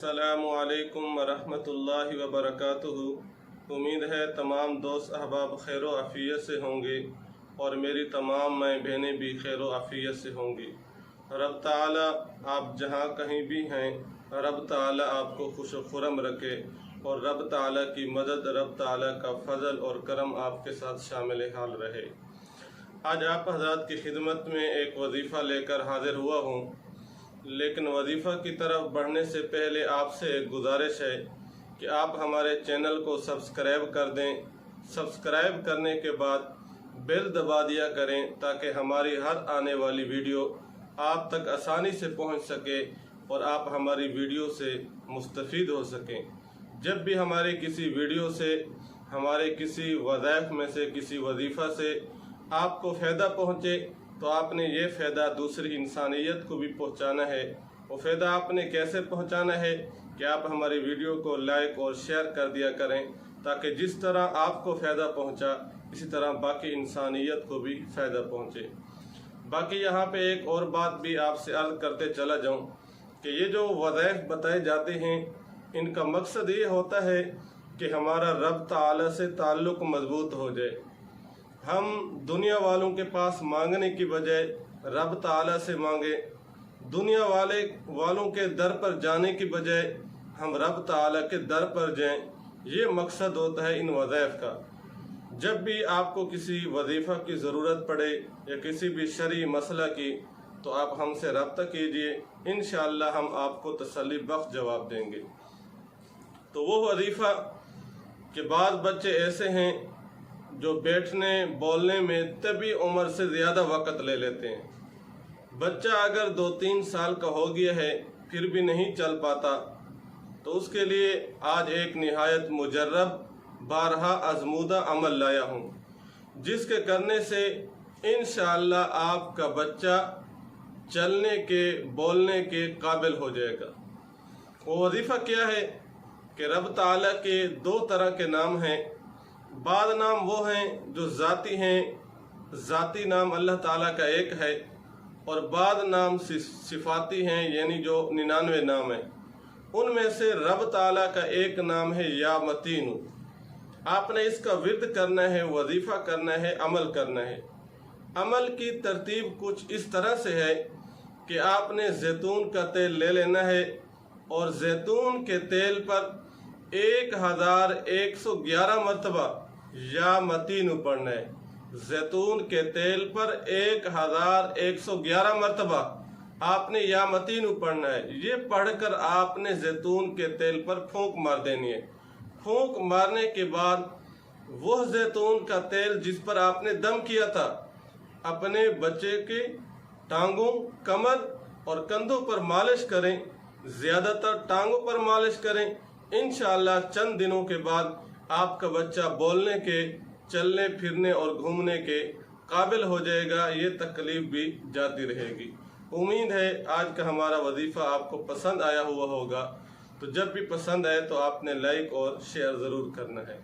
السلام علیکم ورحمۃ وبرکاتہ۔ امید ہے تمام دوست احباب خیر و عافیت سے ہوں گے اور میری تمام مائیں بہنیں بھی خیر و عافیت سے ہوں گی۔ رب تعالی آپ جہاں کہیں بھی ہیں، رب تعالی آپ کو خوش و خرم رکھے اور رب تعالی کی مدد، رب تعالی کا فضل اور کرم آپ کے ساتھ شامل حال رہے۔ آج آپ حضرات کی خدمت میں ایک وظیفہ لے کر حاضر ہوا ہوں، لیکن وظیفہ کی طرف بڑھنے سے پہلے آپ سے ایک گزارش ہے کہ آپ ہمارے چینل کو سبسکرائب کر دیں۔ سبسکرائب کرنے کے بعد بیل دبا دیا کریں تاکہ ہماری ہر آنے والی ویڈیو آپ تک آسانی سے پہنچ سکے اور آپ ہماری ویڈیو سے مستفید ہو سکیں۔ جب بھی ہمارے کسی ویڈیو سے، ہمارے کسی وظائف میں سے کسی وظیفہ سے آپ کو فائدہ پہنچے تو آپ نے یہ فائدہ دوسری انسانیت کو بھی پہنچانا ہے۔ وہ فائدہ آپ نے کیسے پہنچانا ہے کہ آپ ہماری ویڈیو کو لائک اور شیئر کر دیا کریں تاکہ جس طرح آپ کو فائدہ پہنچا اسی طرح باقی انسانیت کو بھی فائدہ پہنچے۔ باقی یہاں پہ ایک اور بات بھی آپ سے عرض کرتے چلا جاؤں کہ یہ جو وظائف بتائے جاتے ہیں ان کا مقصد یہ ہوتا ہے کہ ہمارا رب تعالی سے تعلق مضبوط ہو جائے۔ ہم دنیا والوں کے پاس مانگنے کی بجائے رب تعالی سے مانگیں، دنیا والوں کے در پر جانے کی بجائے ہم رب تعالی کے در پر جائیں۔ یہ مقصد ہوتا ہے ان وظائف کا۔ جب بھی آپ کو کسی وظیفہ کی ضرورت پڑے یا کسی بھی شرعی مسئلہ کی تو آپ ہم سے رابطہ کیجئے، انشاءاللہ ہم آپ کو تسلی بخش جواب دیں گے۔ تو وہ وظیفہ کہ بعض بچے ایسے ہیں جو بیٹھنے بولنے میں طبی عمر سے زیادہ وقت لے لیتے ہیں۔ بچہ اگر 2-3 سال کا ہو گیا ہے پھر بھی نہیں چل پاتا تو اس کے لیے آج ایک نہایت مجرب، بارہا آزمودہ عمل لایا ہوں جس کے کرنے سے انشاءاللہ آپ کا بچہ چلنے کے، بولنے کے قابل ہو جائے گا۔ وہ وظیفہ کیا ہے کہ رب تعالیٰ کے 2 طرح کے نام ہیں۔ بعض نام وہ ہیں جو ذاتی ہیں، ذاتی نام اللہ تعالیٰ کا ایک ہے، اور بعض نام صفاتی ہیں یعنی جو 99 نام ہیں۔ ان میں سے رب تعالیٰ کا ایک نام ہے یا متین۔ آپ نے اس کا ورد کرنا ہے، وظیفہ کرنا ہے، عمل کرنا ہے۔ عمل کی ترتیب کچھ اس طرح سے ہے کہ آپ نے زیتون کا تیل لے لینا ہے اور زیتون کے تیل پر 1111 مرتبہ یا متین پڑھنا ہے۔ زیتون کے تیل پر 1111 مرتبہ آپ نے یا متین پڑھنا ہے۔ یہ پڑھ کر آپ نے زیتون کے تیل پر پھونک مار دینی ہے۔ پھونک مارنے کے بعد وہ زیتون کا تیل جس پر آپ نے دم کیا تھا اپنے بچے کی ٹانگوں، کمر اور کندھوں پر مالش کریں، زیادہ تر ٹانگوں پر مالش کریں۔ انشاءاللہ چند دنوں کے بعد آپ کا بچہ بولنے کے، چلنے پھرنے اور گھومنے کے قابل ہو جائے گا۔ یہ تکلیف بھی جاتی رہے گی۔ امید ہے آج کا ہمارا وظیفہ آپ کو پسند آیا ہوا ہوگا۔ تو جب بھی پسند آئے تو آپ نے لائک اور شیئر ضرور کرنا ہے۔